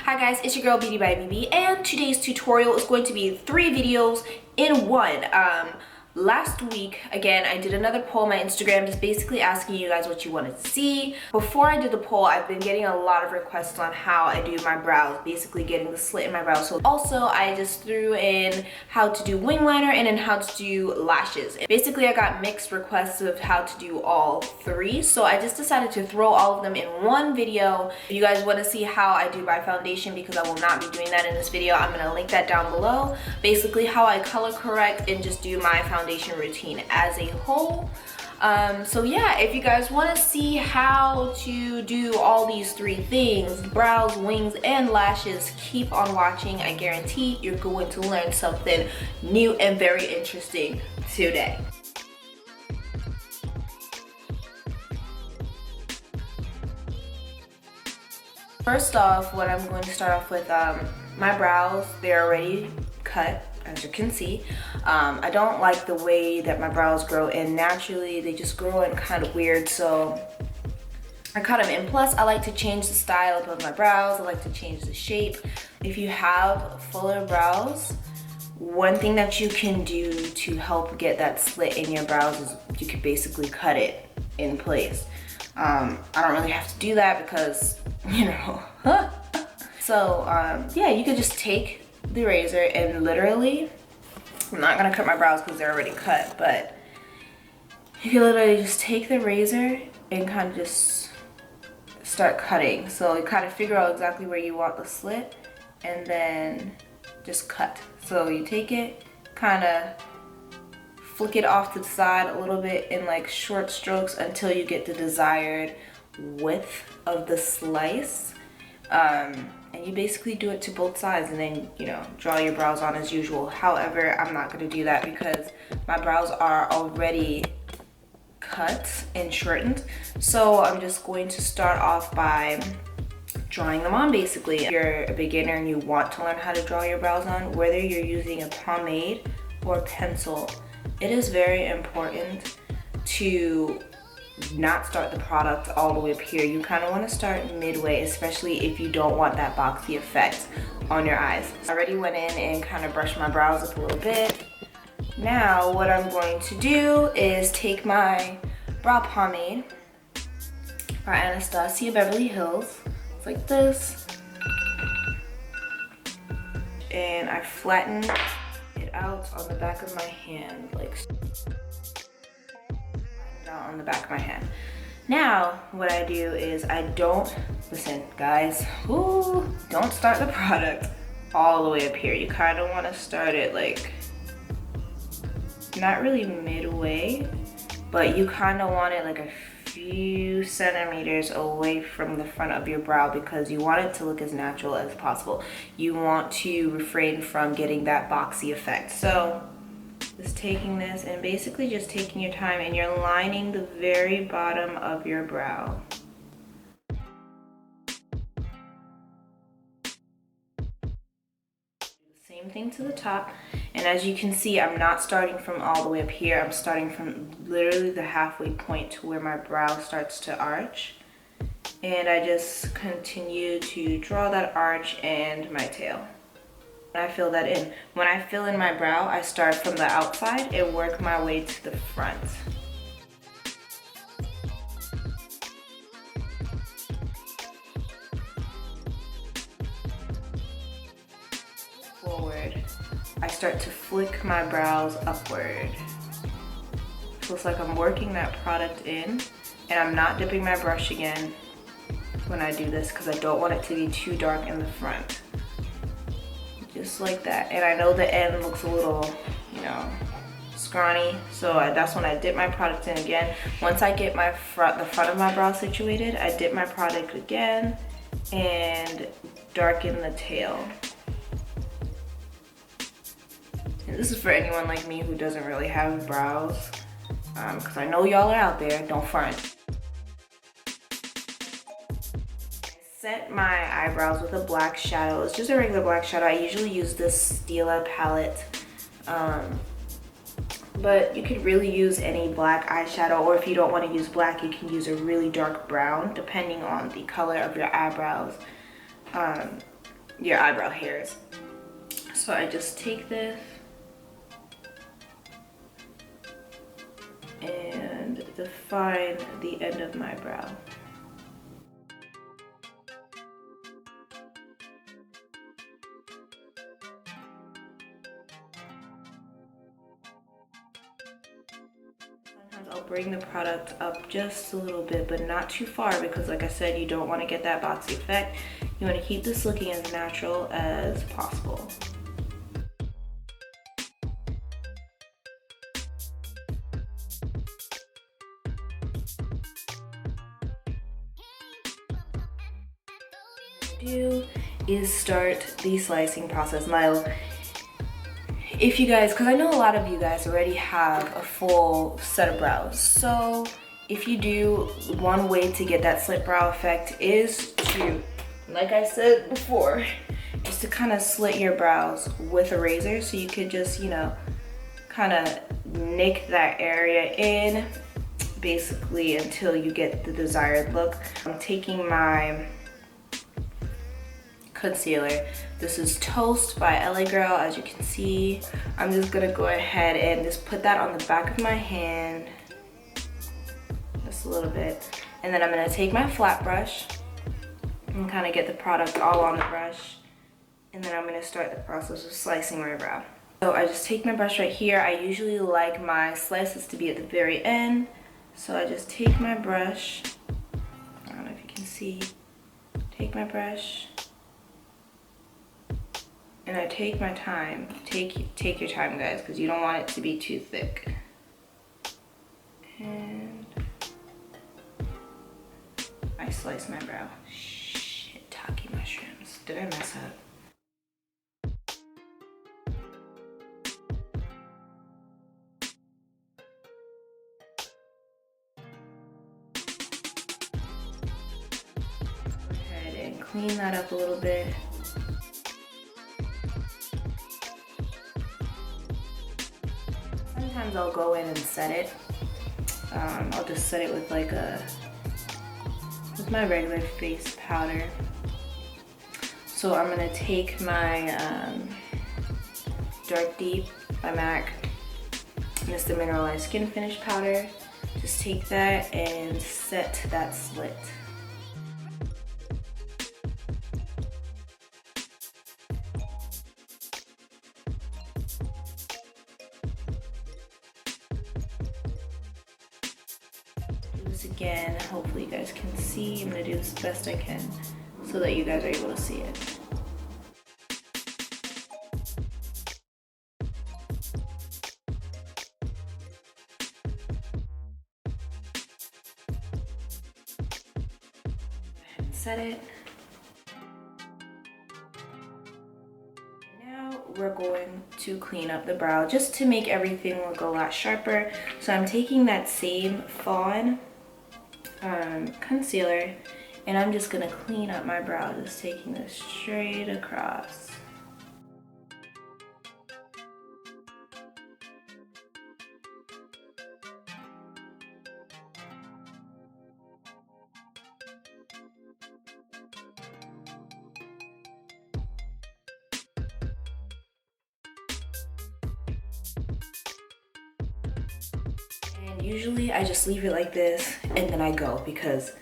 Hi guys, it's your girl Beauty by BB, and today's tutorial is going to be 3 videos in one. Last week, again, I did another poll on my Instagram just basically asking you guys what you wanted to see. Before I did the poll, I've been getting a lot of requests on how I do my brows, basically getting the slit in my brows. So also, I just threw in how to do wing liner and then how to do lashes. Basically, I got mixed requests of how to do all 3. So I just decided to throw all of them in one video. If you guys want to see how I do my foundation, because I will not be doing that in this video, I'm going to link that down below. Basically, how I color correct and just do my foundation routine as a whole. So yeah, if you guys want to see how to do all these 3 things, brows, wings, and lashes, keep on watching. I guarantee you're going to learn something new and very interesting today. First off, what I'm going to start off with, my brows, they're already cut, as you can see. I don't like the way that my brows grow in naturally. They just grow in kind of weird, so I cut them in. Plus, I like to change the style of my brows. I like to change the shape. If you have fuller brows, one thing that you can do to help get that slit in your brows is you can basically cut it in place. I don't really have to do that because, you know. So yeah, you could just take the razor and literally, I'm not gonna cut my brows because they're already cut, but you can literally just take the razor and kind of just start cutting. So you kind of figure out exactly where you want the slit and then just cut. So you take it, kind of flick it off to the side a little bit in like short strokes until you get the desired width of the slice. And you basically do it to both sides and then, you know, draw your brows on as usual. However, I'm not going to do that because my brows are already cut and shortened. So I'm just going to start off by drawing them on basically. If you're a beginner and you want to learn how to draw your brows on, whether you're using a pomade or pencil, it is very important to not start the product all the way up here. You kind of want to start midway, especially if you don't want that boxy effect on your eyes. I already went in and kind of brushed my brows up a little bit. Now what I'm going to do is take my brow pomade by Anastasia Beverly Hills. It's like this. And I flatten it out on the back of my hand, like on the back of my hand. Now what I do is I don't, listen guys, don't start the product all the way up here. You kind of want to start it like not really midway, but you kind of want it like a few centimeters away from the front of your brow because you want it to look as natural as possible. You want to refrain from getting that boxy effect. So just taking this and basically just taking your time and you're lining the very bottom of your brow. Same thing to the top, and as you can see, I'm not starting from all the way up here. I'm starting from literally the halfway point to where my brow starts to arch, and I just continue to draw that arch and my tail. I fill that in. When I fill in my brow, I start from the outside and work my way to the front. Forward. I start to flick my brows upward. So it's like I'm working that product in, and I'm not dipping my brush again when I do this because I don't want it to be too dark in the front. Just like that. And I know the end looks a little, you know, scrawny, so that's when I dip my product in again. Once I get the front of my brow situated, I dip my product again and darken the tail. And this is for anyone like me who doesn't really have brows, because I know y'all are out there, don't front. Set my eyebrows with a black shadow. It's just a regular black shadow. I usually use this Stila palette, but you could really use any black eyeshadow, or if you don't want to use black, you can use a really dark brown depending on the color of your eyebrows. your eyebrow hairs. So I just take this and define the end of my brow. Sometimes I'll bring the product up just a little bit, but not too far, because like I said, you don't want to get that boxy effect. You want to keep this looking as natural as possible. Do is start the slicing process. Now, if you guys, because I know a lot of you guys already have a full set of brows, so if you do, one way to get that slit brow effect is to, like I said before, is to kind of slit your brows with a razor, so you could just, you know, kind of nick that area in basically until you get the desired look. I'm taking my concealer. This is Toast by LA Girl, as you can see. I'm just gonna go ahead and just put that on the back of my hand, just a little bit. And then I'm gonna take my flat brush and kind of get the product all on the brush. And then I'm gonna start the process of slicing my brow. So I just take my brush right here. I usually like my slices to be at the very end. So I just take my brush, I don't know if you can see, take my brush, and I take my time. Take your time, guys, because you don't want it to be too thick. And I slice my brow. Shiitake mushrooms. Did I mess up? Go ahead and clean that up a little bit. Sometimes I'll go in and set it. I'll just set it with like with my regular face powder. So I'm gonna take my Dark Deep by MAC, Mr. Mineralized Skin Finish powder. Just take that and set that slit. Again, hopefully you guys can see. I'm gonna do this best I can so that you guys are able to see it. Set it. Now we're going to clean up the brow just to make everything look a lot sharper. So I'm taking that same Fawn concealer, and I'm just gonna clean up my brow, just taking this straight across. Usually I just leave it like this and then I go, because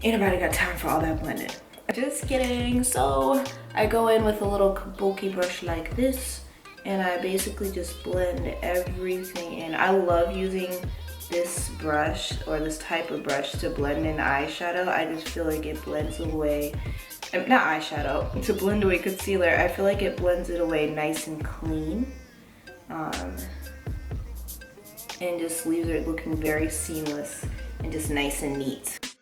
ain't nobody got time for all that blending. Just kidding. So I go in with a little kabuki brush like this, and I basically just blend everything in. I love using this brush, or this type of brush, to blend in eyeshadow. I just feel like it blends away, not eyeshadow, to blend away concealer. I feel like it blends it away nice and clean. And just leaves it looking very seamless and just nice and neat.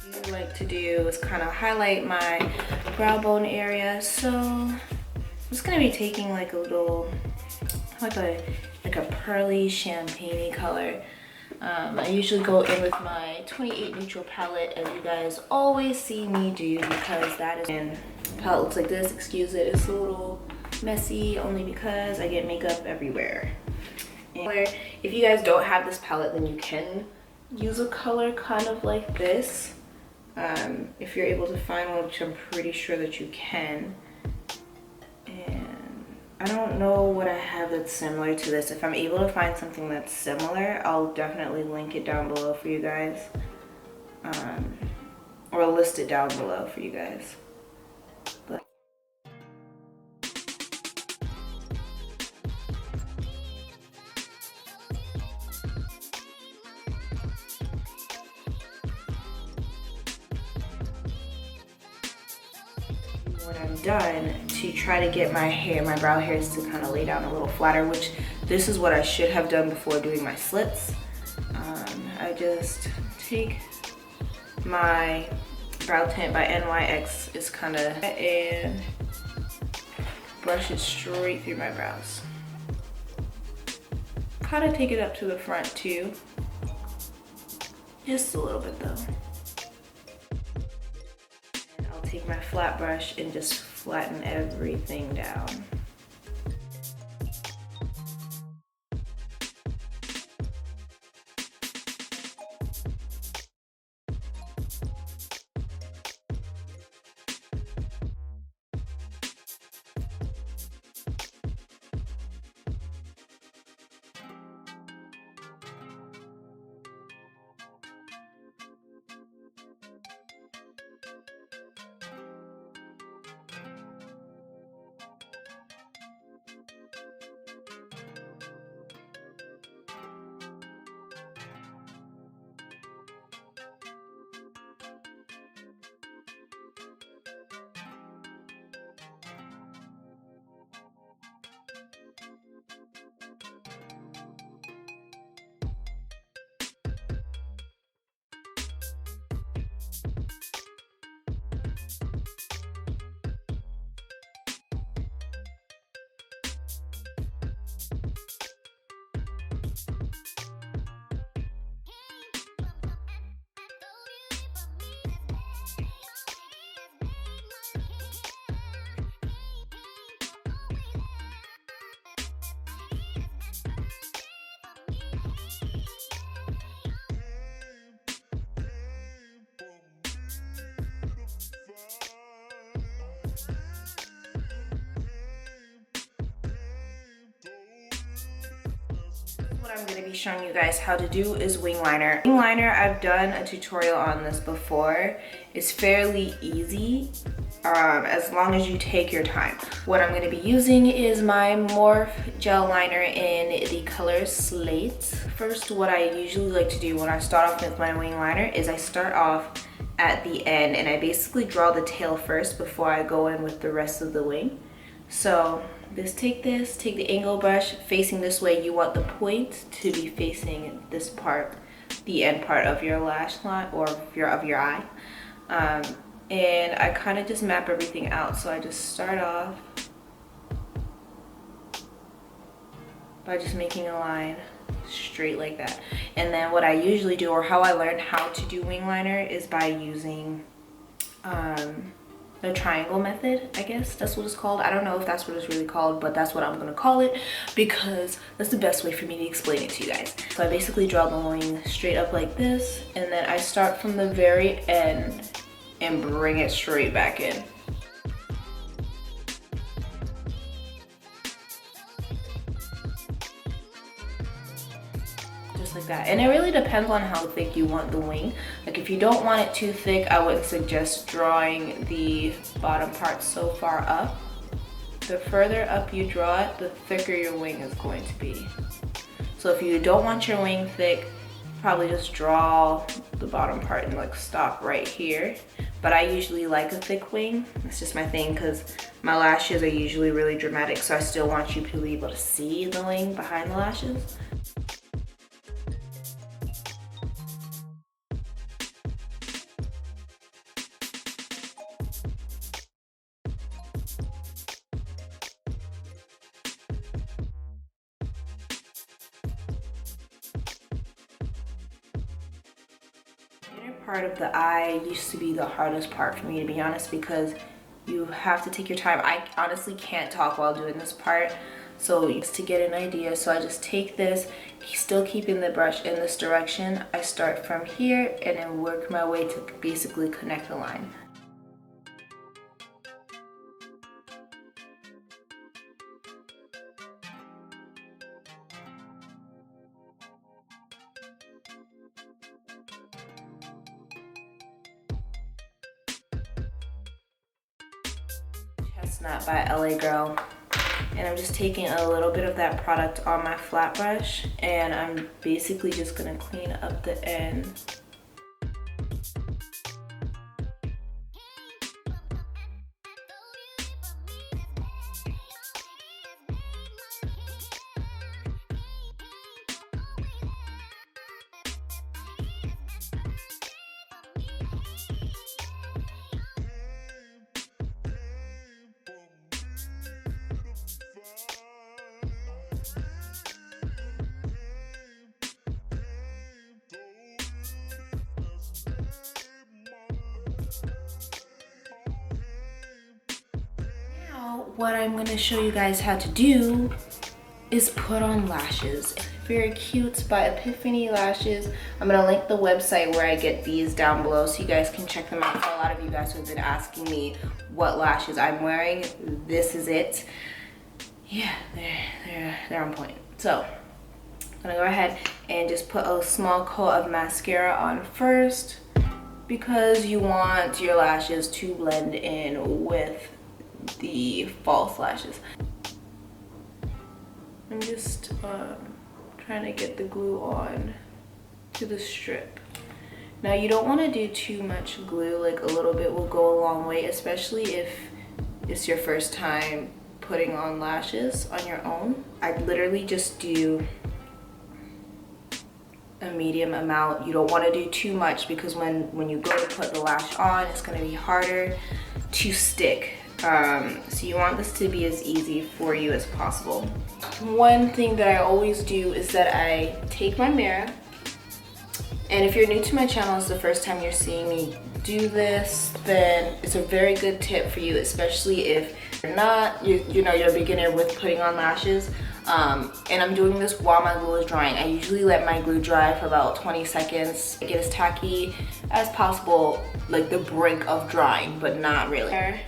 What I like to do is kind of highlight my brow bone area. So I'm just gonna be taking like a little, like a pearly champagne color. I usually go in with my 28 neutral palette, as you guys always see me do, because that is, and palette looks like this. Excuse it, it's a little messy only because I get makeup everywhere. And if you guys don't have this palette, then you can use a color kind of like this. If you're able to find one, which I'm pretty sure that you can. And I don't know what I have that's similar to this. If I'm able to find something that's similar, I'll definitely link it down below for you guys. Or list it down below for you guys. But when I'm done, to try to get my hair, my brow hairs to kind of lay down a little flatter, which this is what I should have done before doing my slits. I just take my brow tint by NYX is kind of, and brush it straight through my brows. Kind of take it up to the front too, just a little bit though. And I'll take my flat brush and just flatten everything down. What I'm going to be showing you guys how to do is wing liner. Wing liner, I've done a tutorial on this before. It's fairly easy as long as you take your time. What I'm going to be using is my Morphe gel liner in the color Slate. First, what I usually like to do when I start off with my wing liner is I start off at the end and I basically draw the tail first before I go in with the rest of the wing. So take the angle brush facing this way. You want the point to be facing this part, the end part of your lash line or of your eye. And I kind of just map everything out. So I just start off by just making a line straight like that. And then what I usually do, or how I learned how to do wing liner, is by using the triangle method. I guess that's what it's called. I don't know if that's what it's really called, but that's what I'm gonna call it because that's the best way for me to explain it to you guys. So I basically draw the wing straight up like this, and then I start from the very end and bring it straight back in. Like that. And it really depends on how thick you want the wing. Like if you don't want it too thick, I would suggest drawing the bottom part so far up. The further up you draw it, the thicker your wing is going to be. So if you don't want your wing thick, probably just draw the bottom part and like stop right here. But I usually like a thick wing. It's just my thing because my lashes are usually really dramatic, so I still want you to be able to see the wing behind the lashes. Part of the eye used to be the hardest part for me, to be honest, because You have to take your time. I honestly can't talk while doing this part, so just to get an idea. So I just take this, still keeping the brush in this direction. I start from here and then work my way to basically connect the line. Chestnut by LA Girl. And I'm just taking a little bit of that product on my flat brush, and I'm basically just gonna clean up the end. What I'm going to show you guys how to do is put on lashes. Very cute by Epiphany lashes. I'm going to link the website where I get these down below so you guys can check them out. For a lot of you guys who have been asking me what lashes I'm wearing, this is it. Yeah, they're on point. So I'm going to go ahead and just put a small coat of mascara on first, because you want your lashes to blend in with the false lashes. I'm just trying to get the glue on to the strip. Now you don't want to do too much glue, like a little bit will go a long way, especially if it's your first time putting on lashes on your own. I literally just do a medium amount. You don't want to do too much, because when you go to put the lash on, it's going to be harder to stick. So you want this to be as easy for you as possible. One thing that I always do is that I take my mirror, and if you're new to my channel, it's the first time you're seeing me do this, then it's a very good tip for you, especially if you're not, you're a beginner with putting on lashes. And I'm doing this while my glue is drying. I usually let my glue dry for about 20 seconds. Get as tacky as possible, like the brink of drying, but not really.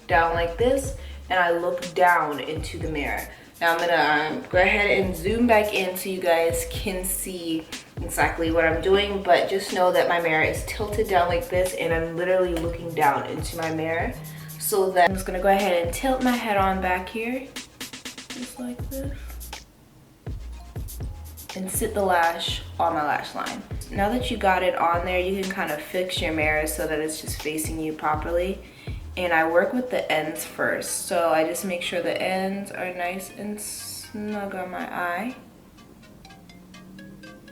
Down like this, and I look down into the mirror. Now I'm gonna go ahead and zoom back in so you guys can see exactly what I'm doing, but just know that my mirror is tilted down like this, and I'm literally looking down into my mirror. So that I'm just gonna go ahead and tilt my head on back here, just like this, and sit the lash on my lash line. Now that you got it on there, you can kind of fix your mirror so that it's just facing you properly. And I work with the ends first, so I just make sure the ends are nice and snug on my eye,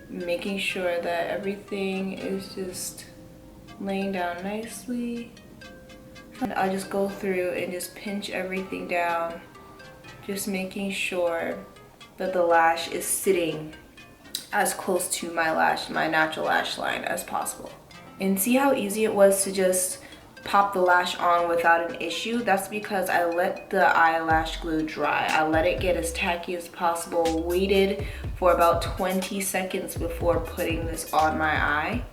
making sure that everything is just laying down nicely. And I just go through and just pinch everything down, just making sure that the lash is sitting as close to my natural lash line as possible. And see how easy it was to just pop the lash on without an issue? That's because I let the eyelash glue dry. I let it get as tacky as possible, waited for about 20 seconds before putting this on my eye.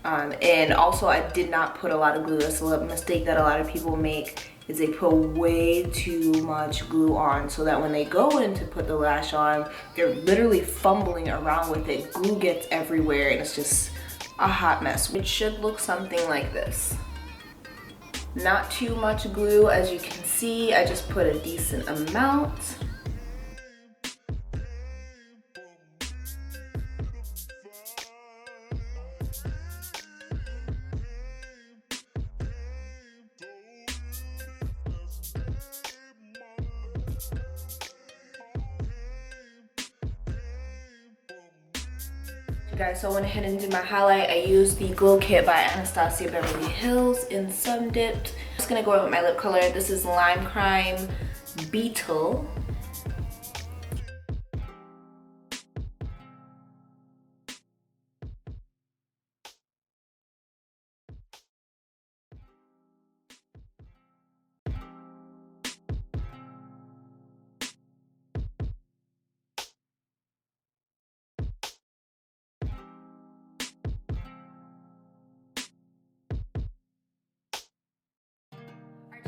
And also I did not put a lot of glue. That's a mistake that a lot of people make, is they put way too much glue on, so that when they go in to put the lash on, they're literally fumbling around with it. Glue gets everywhere and it's just a hot mess. It should look something like this. Not too much glue, as you can see. I just put a decent amount. Guys, so I went ahead and did my highlight. I used the Glow Kit by Anastasia Beverly Hills in Sun Dipped. I'm just gonna go over with my lip color. This is Lime Crime Beetle.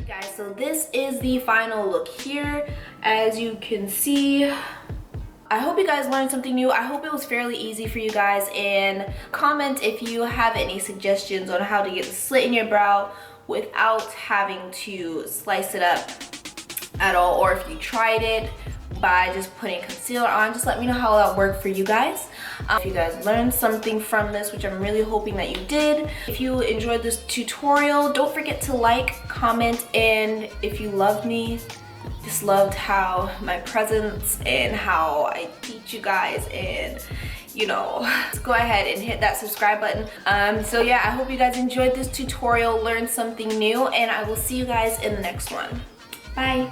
Guys, so this is the final look here. As you can see, I hope you guys learned something new. I hope it was fairly easy for you guys, and comment if you have any suggestions on how to get the slit in your brow without having to slice it up at all, or if you tried it by just putting concealer on. Just let me know how that worked for you guys. If you guys learned something from this, which I'm really hoping that you did. If you enjoyed this tutorial, don't forget to like, comment, and if you loved me, just loved how my presence and how I teach you guys, and you know, just go ahead and hit that subscribe button. So yeah, I hope you guys enjoyed this tutorial, learned something new, and I will see you guys in the next one. Bye.